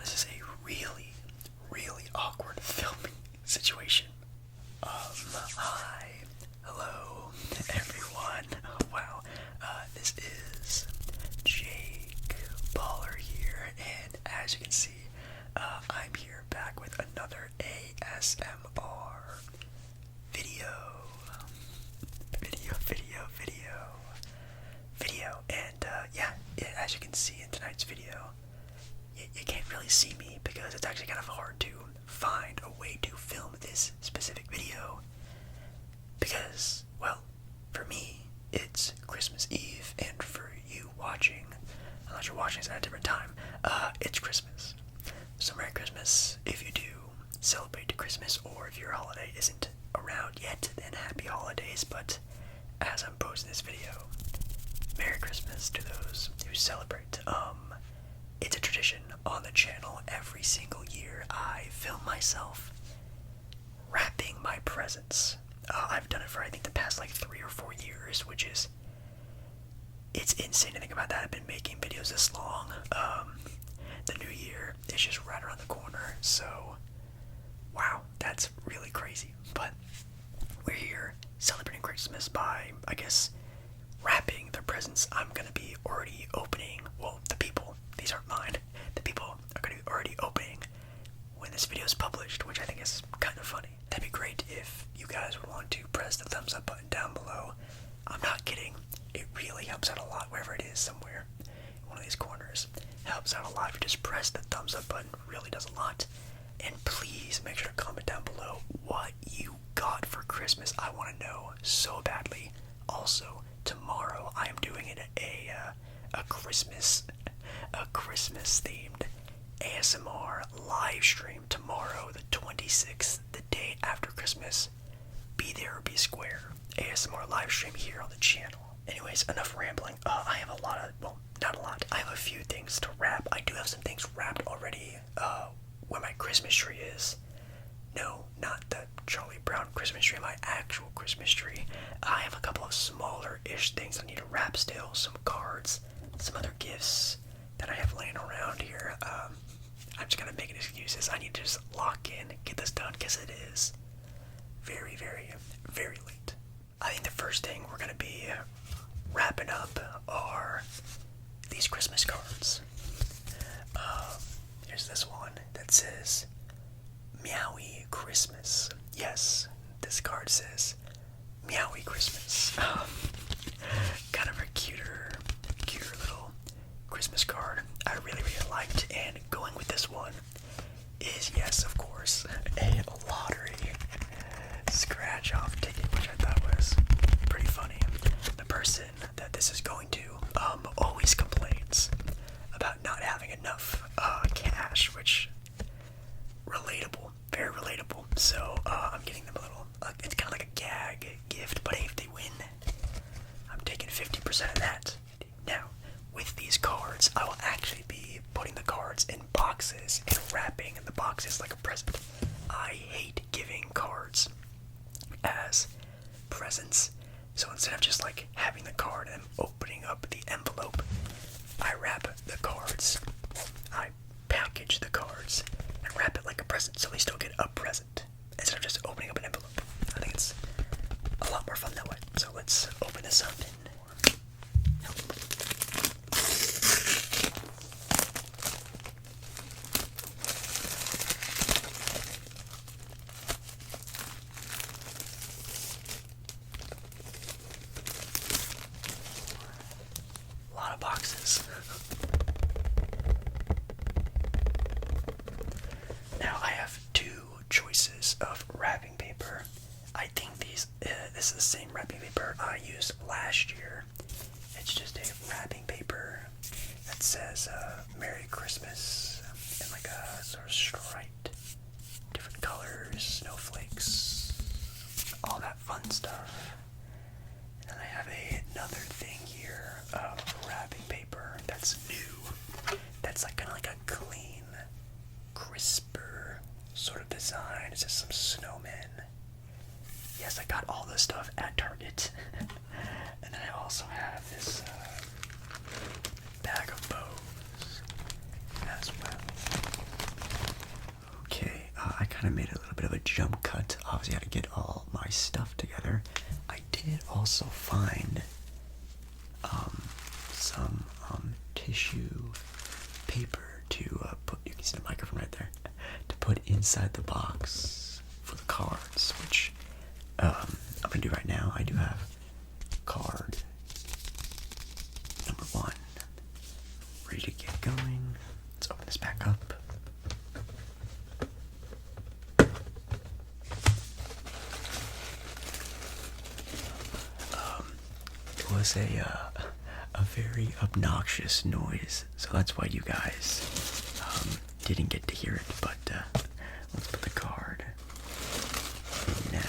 this is a really, really awkward filming situation. Hi, hello, everyone. Wow, this is Jake Baller here, and as you can see, I'm here back with another ASMR video, and yeah, as you can see in tonight's video, you can't really see me because it's actually kind of hard to find a way to film this specific video because, well, for me, it's Christmas Eve, and for you watching, unless you're watching this at a different time, it's Christmas. So Merry Christmas if you do celebrate Christmas, or if your holiday isn't around yet, then happy holidays. But as I'm posting this video, Merry Christmas to those who celebrate. It's a tradition on the channel. Every single year I film myself wrapping my presents. I've done it for I think the past like 3 or 4 years, which is, it's insane to think about that. I've been making videos this long. The new year is just right around the corner, so wow, that's really crazy. But we're here celebrating Christmas by, I guess, wrapping the presents I'm gonna be already opening. Well, the people, these aren't mine, the people are gonna be already opening when this video is published, which I think is kind of funny. That'd be great if you guys would want to press the thumbs up button down below. I'm not kidding, it really helps out a lot wherever it is, somewhere in one of these corners. It helps out a lot if you just press the thumbs up button, it really does a lot. And please make sure to comment down below what you got for Christmas. I want to know so badly. Also, tomorrow I am doing a Christmas themed ASMR live stream tomorrow, the 26th, the day after Christmas. Be there or be square. ASMR live stream here on the channel. Anyways, enough rambling. I have a lot of, well, not a lot. I have a few things to wrap. I do have some things wrapped already. Where my Christmas tree is. No, not the Charlie Brown Christmas tree, my actual Christmas tree. I have a couple of smaller-ish things I need to wrap still. Some cards, some other gifts that I have laying around here. I'm just gonna make excuses. I need to just lock in, get this done, because it is very, very, very late. I think the first thing we're gonna be wrapping up are these Christmas cards. Here's this one that says Meowie Christmas. Yes, this card says Meowie Christmas. Kind of a cuter little Christmas card I really, really liked. And going with this one is, yes, of course, a lottery scratch off ticket, which I thought was pretty funny. The person that this is going to always complains about not having enough cash, which, relatable, very relatable. So I'm getting them a little, it's kind of like a gag gift, but hey, if they win, I'm taking 50% of that. Now, with these cards, I will actually be putting the cards in boxes and wrapping the boxes like a present. I hate giving cards as presents, so instead of just like having the card and opening up the envelope, I wrap the cards, I package the cards, and wrap it like a present, so they still get a present, instead of just opening up an envelope. I think it's a lot more fun that way. So let's open this up and a lot of boxes. Now I have two choices of wrapping paper. I think this is the same wrapping paper I used last year. It's just a wrapping paper that says Merry Christmas and like a sort of striped, different colors, snowflakes, all that fun stuff. And then I have another thing here of wrapping paper that's new. That's like kind of like a clean, crisper sort of design. It's just some snowmen. Yes, I got all this stuff at Target. And then I also have this bag of bows as well. kind of made a little bit of a jump cut. Obviously, I had to get all my stuff together. I did also find some tissue paper to put. You can see the microphone right there. To put inside the box for the cards, which I'm gonna do right now. I do have card number 1 ready to get going. Let's open this back up. It was a very obnoxious noise, so that's why you guys didn't get to hear it. But let's put the card in now.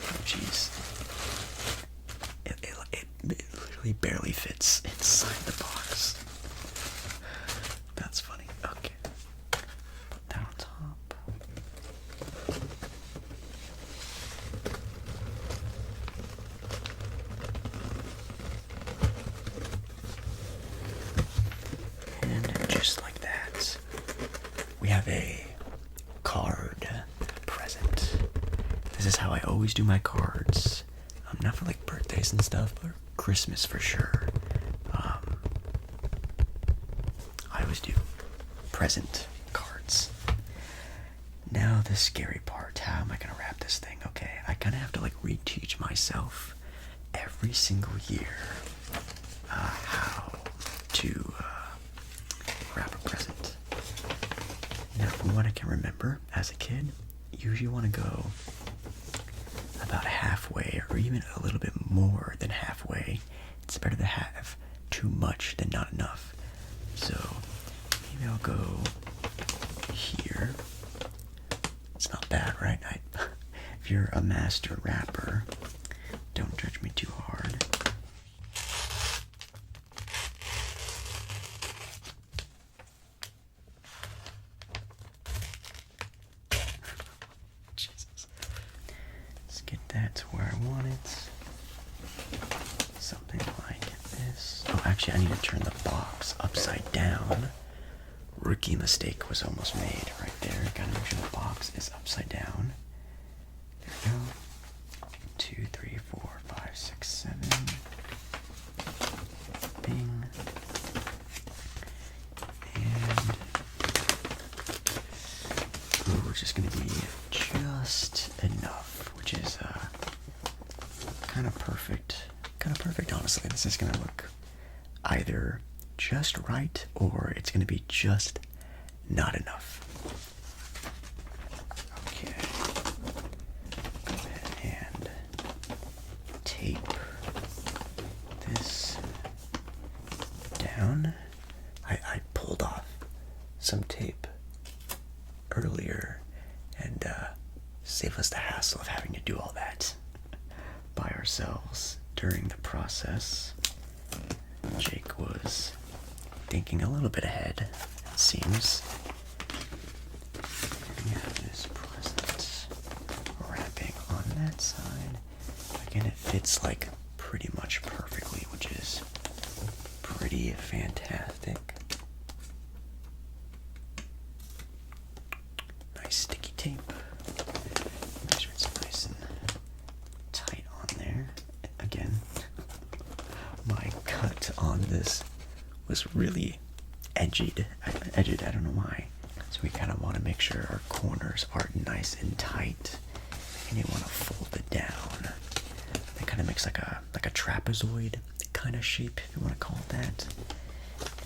Oh, jeez. It literally barely fits inside the box. That's funny. Okay. Put that on top. And just like that, we have a card present. This is how I always do my cards. Not for like birthdays and stuff, but Christmas for sure. I always do present cards. Now the scary part. How am I gonna wrap this thing? Okay, I kind of have to like reteach myself every single year how to wrap a present. Now, from what I can remember as a kid, you usually want to go about halfway, or even a little bit more than halfway. It's better to have too much than not enough. So maybe I'll go here. It's not bad, right? If you're a master rapper, don't judge me too hard. Get that to where I want it. Something like this. Oh, actually, I need to turn the box upside down. Rookie mistake was almost made right there. Gotta make sure the box is upside down. There we go. 2, 3, 4, 5, 6, 7. Bing. And ooh, we're just gonna be just enough, which is kind of perfect. Honestly, this is gonna look either just right or it's gonna be just not enough. Okay, go ahead and tape this down. I pulled off some tape earlier and save us the hassle of having to do all that by ourselves during the process. Jake was thinking a little bit ahead, it seems. We have this present wrapping on that side. Again, it fits like pretty much perfectly, which is pretty fantastic. Nice sticky tape. Make sure it's nice and tight on there. Again, my cut on this was really edged. I don't know why. So we kind of want to make sure our corners are nice and tight, and you want to fold it down. It kind of makes like a trapezoid kind of shape, if you want to call it that.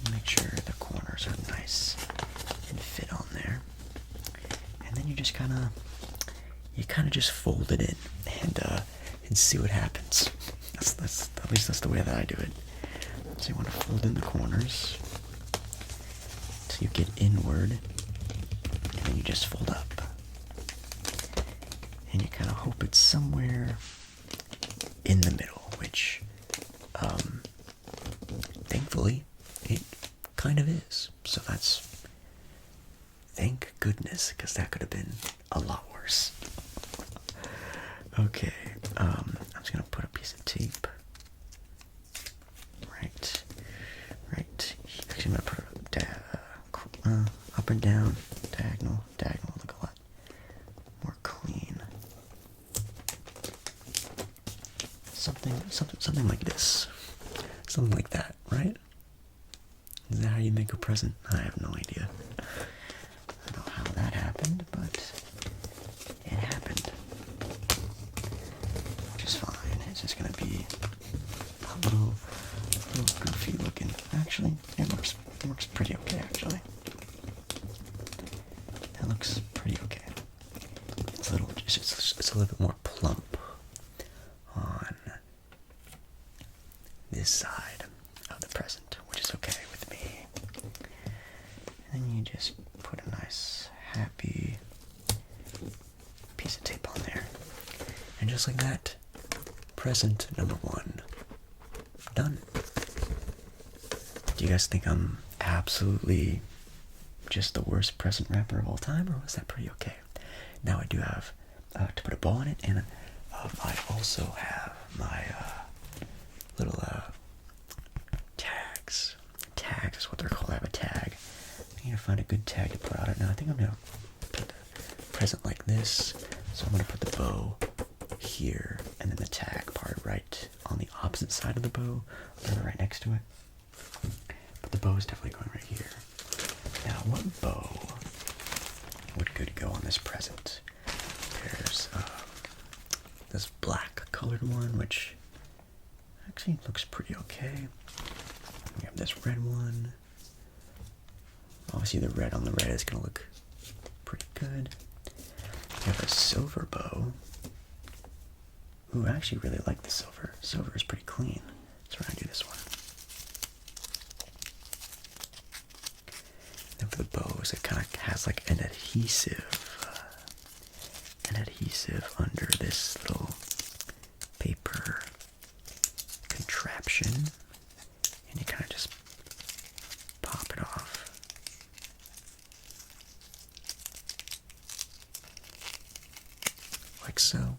And make sure the corners are nice and fit on there. And then you just kind of just fold it in and see what happens. That's at least that's the way that I do it. So you want to fold in the corners till you get inward, and then you just fold up. And you kind of hope it's somewhere in the middle, which thankfully it kind of is. So that's, thank goodness, because that could have been a lot worse. Okay, I'm just gonna put a piece of tape right. Actually, I'm gonna put and down, diagonal, diagonal, look a lot more clean. Something like this. Something like that, right? Is that how you make a present? I have no idea. I don't know how that happened, but it happened. Which is fine. It's just gonna be a little goofy looking. Actually, it looks pretty okay, actually. That looks pretty okay. It's a little bit more plump on this side of the present, which is okay with me. And then you just put a nice, happy piece of tape on there. And just like that, present number 1 done. Do you guys think I'm absolutely just the worst present wrapper of all time, or was that pretty okay? Now I do have to put a ball in it, and I also have my little tags. Tags is what they're called. I have a tag. I need to find a good tag to put on it. Now I think I'm gonna put the present like this. So I'm gonna put the bow here, and then the tag part right on the opposite side of the bow, or right next to it. But the bow is definitely going right here. Now, what bow would go on this present? There's this black colored one, which actually looks pretty okay. We have this red one. Obviously, the red on the red is gonna look pretty good. We have a silver bow. Ooh, I actually really like the silver. Silver is pretty clean. So we're gonna do this one. And for the bows, it kind of has like an adhesive under this little paper contraption, and you kind of just pop it off. Like so.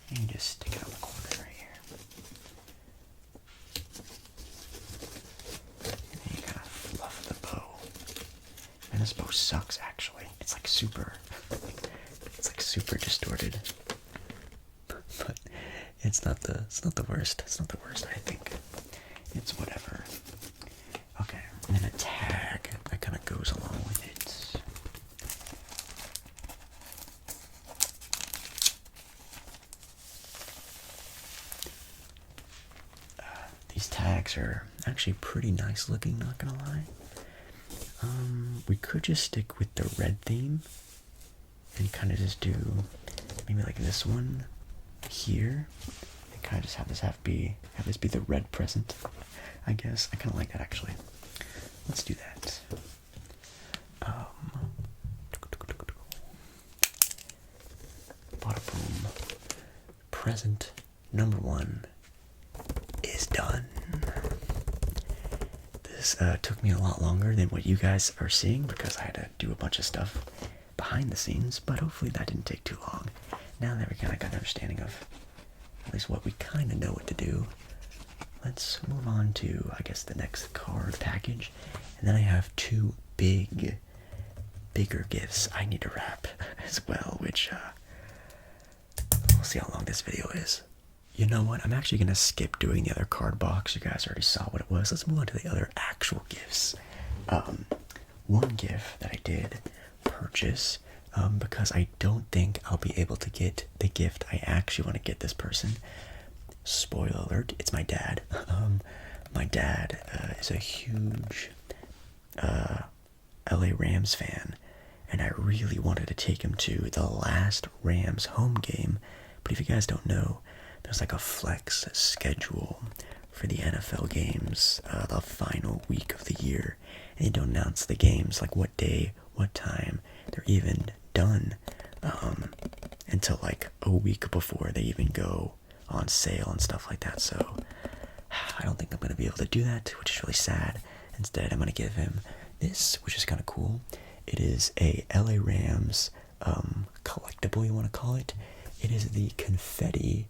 And you just stick it on the corner right here. And then you kind of fluff the bow. And this bow sucks, actually. It's like super distorted. But it's not the worst. It's not the worst, I think. It's whatever. Okay, and then a tag that kind of goes along with it. These tags are actually pretty nice looking, not gonna lie. We could just stick with the red theme and kind of just do maybe like this one here, and kind of just have this be the red present. I guess I kind of like that, actually. Let's do that. Bada boom. Present number 1 is done. This took me a lot longer than what you guys are seeing because I had to do a bunch of stuff behind the scenes, but hopefully that didn't take too long. Now that we kind of got an understanding of at least what we kind of know what to do, let's move on to, I guess, the next card package. And then I have 2 bigger gifts I need to wrap as well, which we'll see how long this video is. You know what? I'm actually going to skip doing the other card box. You guys already saw what it was. Let's move on to the other actual gifts. One gift that I did purchase because I don't think I'll be able to get the gift I actually want to get this person. Spoiler alert, it's my dad. My dad is a huge LA Rams fan, and I really wanted to take him to the last Rams home game. But if you guys don't know, there's like a flex schedule for the NFL games the final week of the year, and they don't announce the games, like what day, what time they're even done, until like a week before they even go on sale and stuff like that. So I don't think I'm going to be able to do that, which is really sad. Instead, I'm going to give him this, which is kind of cool. It is a LA Rams collectible, you want to call it. It is the confetti,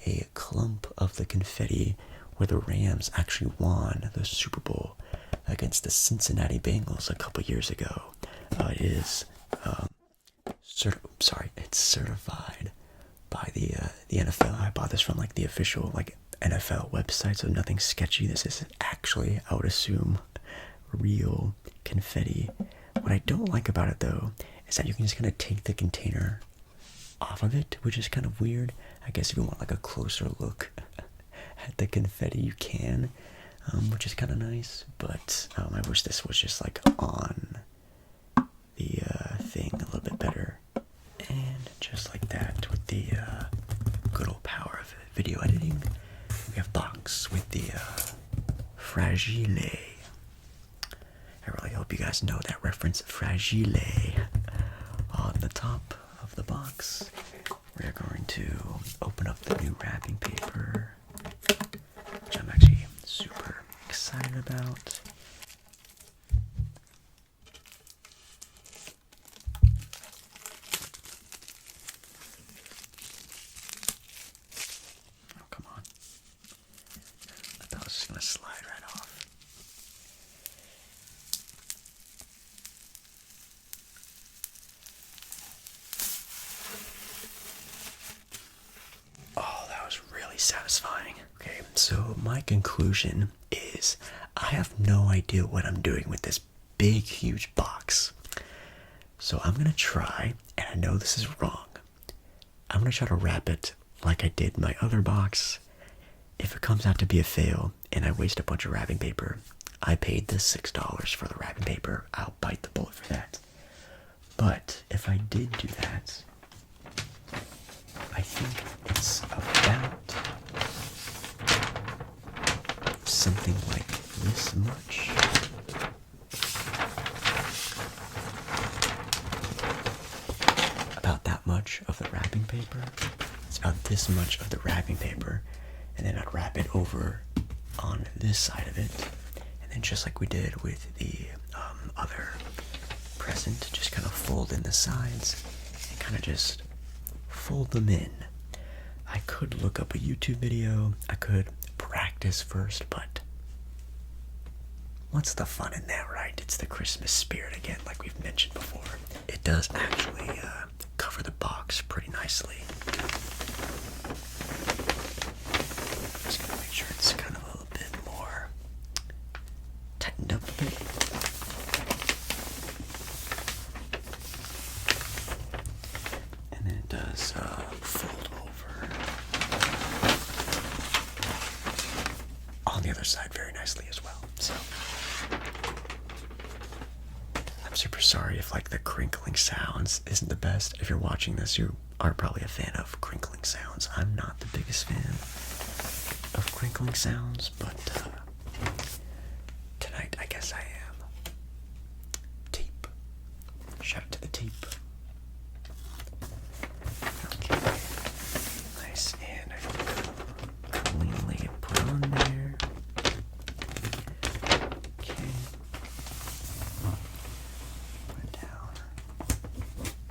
a clump of the confetti where the Rams actually won the Super Bowl against the Cincinnati Bengals a couple years ago. It is it's certified by the NFL. I bought this from like the official like NFL website, so nothing sketchy. This is actually, I would assume, real confetti. What I don't like about it though is that you can just kind of take the container off of it, which is kind of weird. I guess if you want like a closer look at the confetti, you can, which is kind of nice. But I wish this was just like on the thing a little bit better. And just like that, with the good old power of video editing, we have box with the fragile. I really hope you guys know that reference, fragile. On the top of the box, we're going to open up the new wrapping paper, which I'm actually super excited about. Oh, come on. I thought it was just going to slide right off. Oh, that was really satisfying. Okay, so my conclusion is I have no idea what I'm doing with this big, huge box. So I'm going to try, and I know this is wrong, I'm going to try to wrap it like I did my other box. If it comes out to be a fail and I waste a bunch of wrapping paper, I paid the $6 for the wrapping paper. I'll bite the bullet for that. But if I did do that, I think it's about something like this much. About that much of the wrapping paper. It's about this much of the wrapping paper. And then I'd wrap it over on this side of it. And then just like we did with the other present, just kind of fold in the sides and kind of just fold them in. I could look up a YouTube video. I could practice first, but what's the fun in that, right? It's the Christmas spirit again, like we've mentioned before. It does actually cover the box pretty nicely. Just gonna make sure it's kind of a little bit more tightened up a bit. And then it does fold over on the other side very nicely as well. So I'm super sorry if like the crinkling sounds isn't the best. If you're watching this, you are probably a fan of crinkling sounds. I'm not the biggest fan of crinkling sounds, but tonight I guess I am. Tape. Shout out to the tape. Okay. Nice and cleanly put on there. Okay. Put it down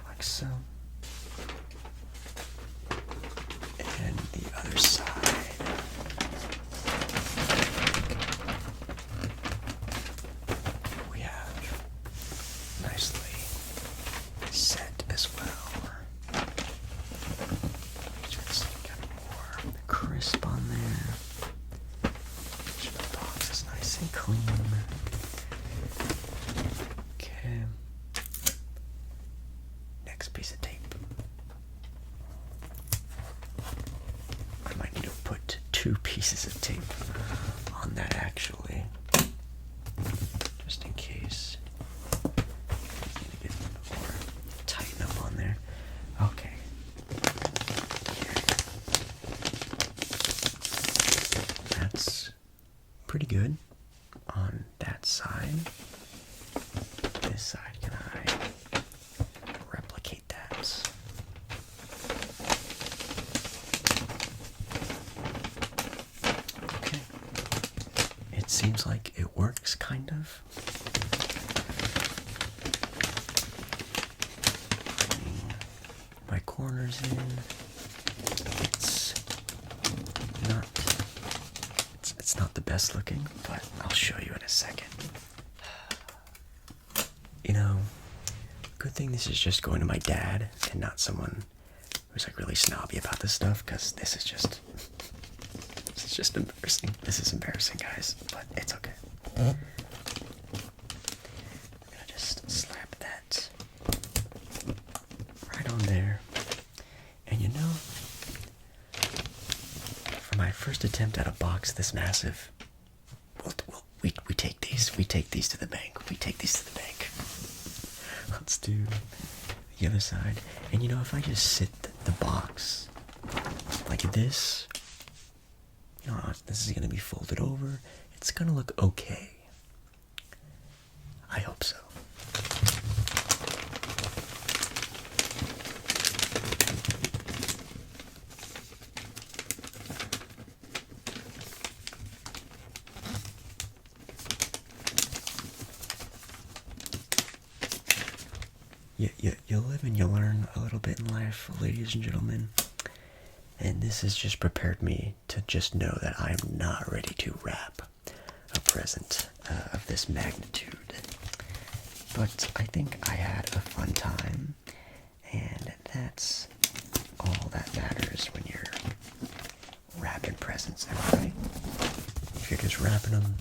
like so. And the other side. We have nicely set as well. Just get more crisp on there. Make sure the box is nice and clean. Okay. Next piece of tape. I might need to put 2 pieces of tape on that actually, just in case. Need to get more tighten up on there. Okay. That's pretty good on that side. This side, can I replicate that? Okay. It seems like it works, kind of. Putting my corners in. It's not the best looking, but I'll show you in a second. You know, Good thing this is just going to my dad and not someone who's like really snobby about this stuff, because this is just embarrassing. This is embarrassing, guys, but it's okay. I'm gonna just slap that right on there. And you know, for my first attempt at a box this massive, we take these. We take these to the bank. We take these to the bank. Let's do the other side. And you know, if I just sit the box like this, you know, this is going to be folded over. It's going to look okay. I hope so. You live and you learn a little bit in life, ladies and gentlemen. And this has just prepared me to just know that I am not ready to wrap a present of this magnitude. But I think I had a fun time, and that's all that matters when you're wrapping presents, am I right? If you're just wrapping them,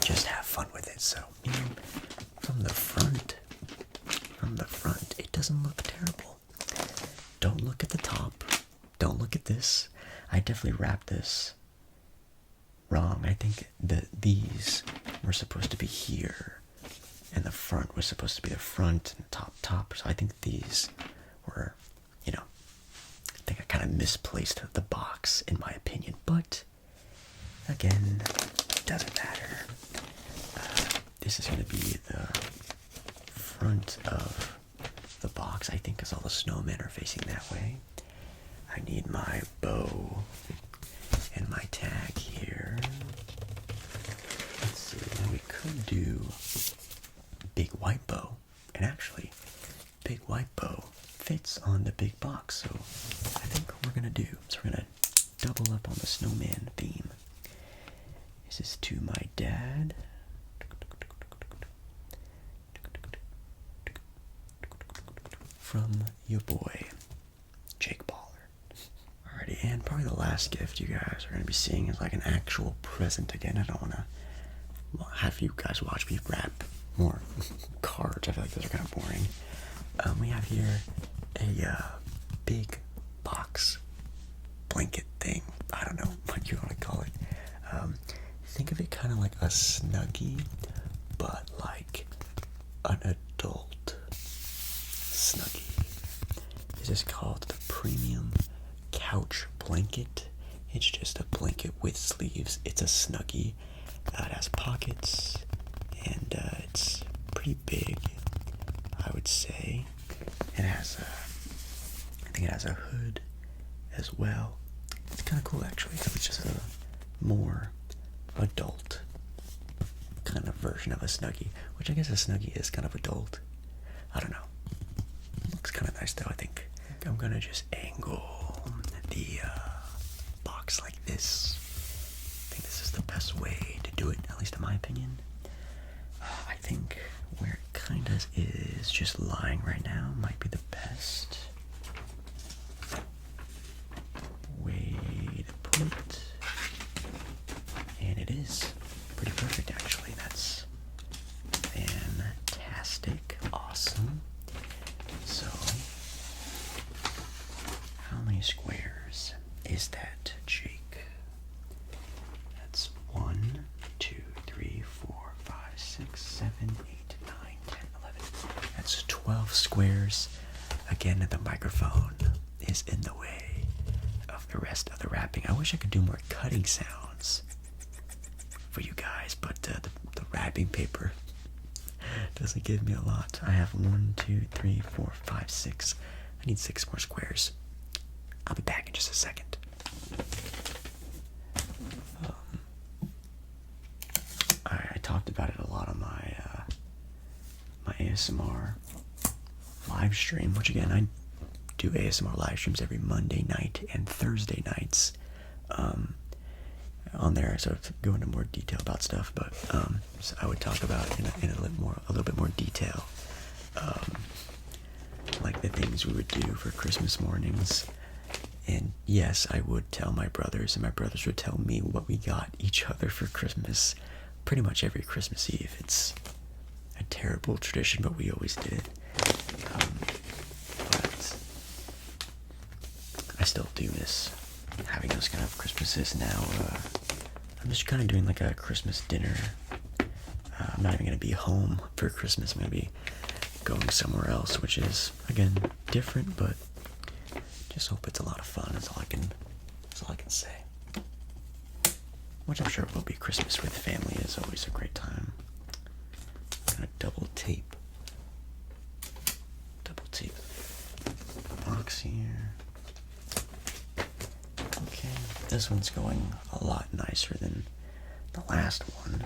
just have fun with it. So, you know, from the front, it doesn't look terrible. Don't look at the top. Don't look at this. I definitely wrapped this wrong. I think that these were supposed to be here, and the front was supposed to be the front and top. So I think these were, you know, I think I kind of misplaced the box in my opinion. But again, it doesn't matter. This is going to be the front of the box, I think, because all the snowmen are facing that way. I need my bow and my tag here. Let's see, now we could do big white bow. And actually, big white bow fits on the big box, so I think what we're going to do is we're going to double up on the snowman theme. This is to my dad. From your boy, Jake Baller. Alrighty, and probably the last gift you guys are going to be seeing is like an actual present again. I don't want to have you guys watch me wrap more cards. I feel like those are kind of boring. We have here a big box blanket thing. I don't know what you want to call it. Think of it kind of like a Snuggie, but like an adult Snuggie. This is called the Premium Couch Blanket. It's just a blanket with sleeves. It's a Snuggie. It has pockets, and it's pretty big, I would say. It has I think it has a hood as well. It's kind of cool actually, because it's just a more adult kind of version of a Snuggie, which I guess a Snuggie is kind of adult. I don't know. Looks kind of nice though, I think. I'm gonna just angle the box like this. I think this is the best way to do it, at least in my opinion. I think where it kind of is just lying right now might be the best way to put it. And it is pretty perfect actually. That's fantastic. Awesome. So, how many squares is that, Jake? That's 1, 2, 3, 4, 5, 6, 7, 8, 9, 10, 11. That's 12 squares. Again, the microphone is in the way of the rest of the wrapping. I wish I could do more cutting sounds for you guys, but the wrapping paper doesn't give me a lot. I have 1, 2, 3, 4, 5, 6. I need 6 more squares. I'll be back in just a second. I talked about it a lot on my my ASMR live stream, which again, I do ASMR live streams every Monday night and Thursday nights on there, so to go into more detail about stuff, but so I would talk about in a little bit more detail like the things we would do for Christmas mornings. And yes, I would tell my brothers, and my brothers would tell me what we got each other for Christmas pretty much every Christmas Eve. It's a terrible tradition, but we always did it. But I still do miss having those kind of Christmases now. I'm just kind of doing like a Christmas dinner. I'm not even going to be home for Christmas. I'm going to be going somewhere else, which is, again, different, but just hope it's a lot of fun. That's all I can say. Which I'm sure will be. Christmas with family is always a great time. I'm gonna double tape the box here. Okay, this one's going a lot nicer than the last one.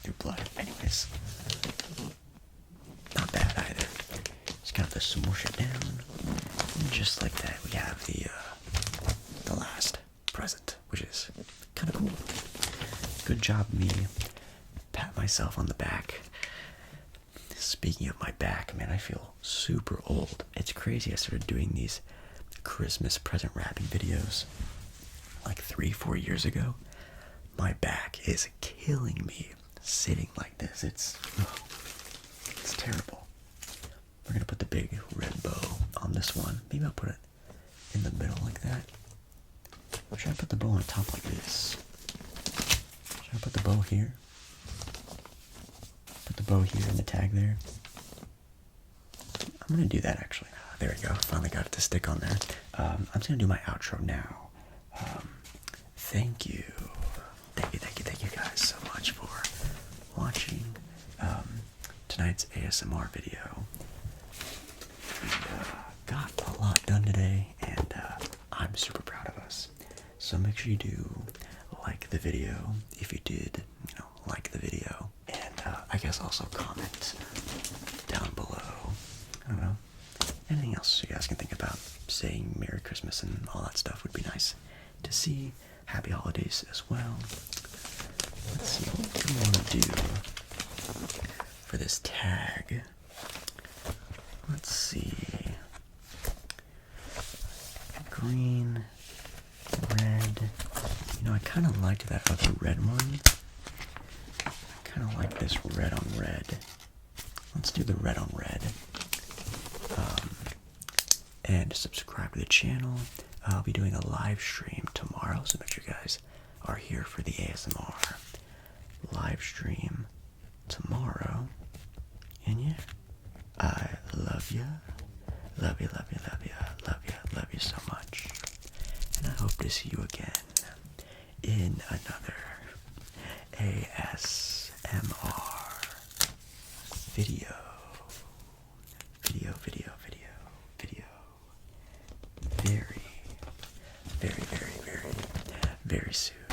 Through blood. Anyways, not bad either. Just kind of smush it down, and just like that, we have the last present, which is kind of cool. Good job, me. Pat myself on the back. Speaking of my back, man, I feel super old. It's crazy. I started doing these Christmas present wrapping videos like 3-4 years ago. My back is killing me sitting like this. It's terrible. We're gonna put the big red bow on this one. Maybe I'll put it in the middle like that. Or should I put the bow on top like this? Should I put the bow here? Put the bow here and the tag there. I'm gonna do that actually. There we go. Finally got it to stick on there. I'm just gonna do my outro now. Thank you guys so much for watching tonight's ASMR video. We got a lot done today, and I'm super proud of us. So make sure you do like the video if you did, like the video, and I guess also comment down below. I don't know, anything else you guys can think about saying Merry Christmas and all that stuff would be nice to see. Happy holidays as well. Let's see what we want to do for this tag. Let's see. Green, red. I kind of liked that other red one. I kind of like this red on red. Let's do the red on red. And subscribe to the channel. I'll be doing a live stream tomorrow, so make sure you guys are here for the ASMR live stream tomorrow. And yeah, I love you. Love you, love you, love you, love you, love you so much. And I hope to see you again in another ASMR video. Very, very, very, very, very soon.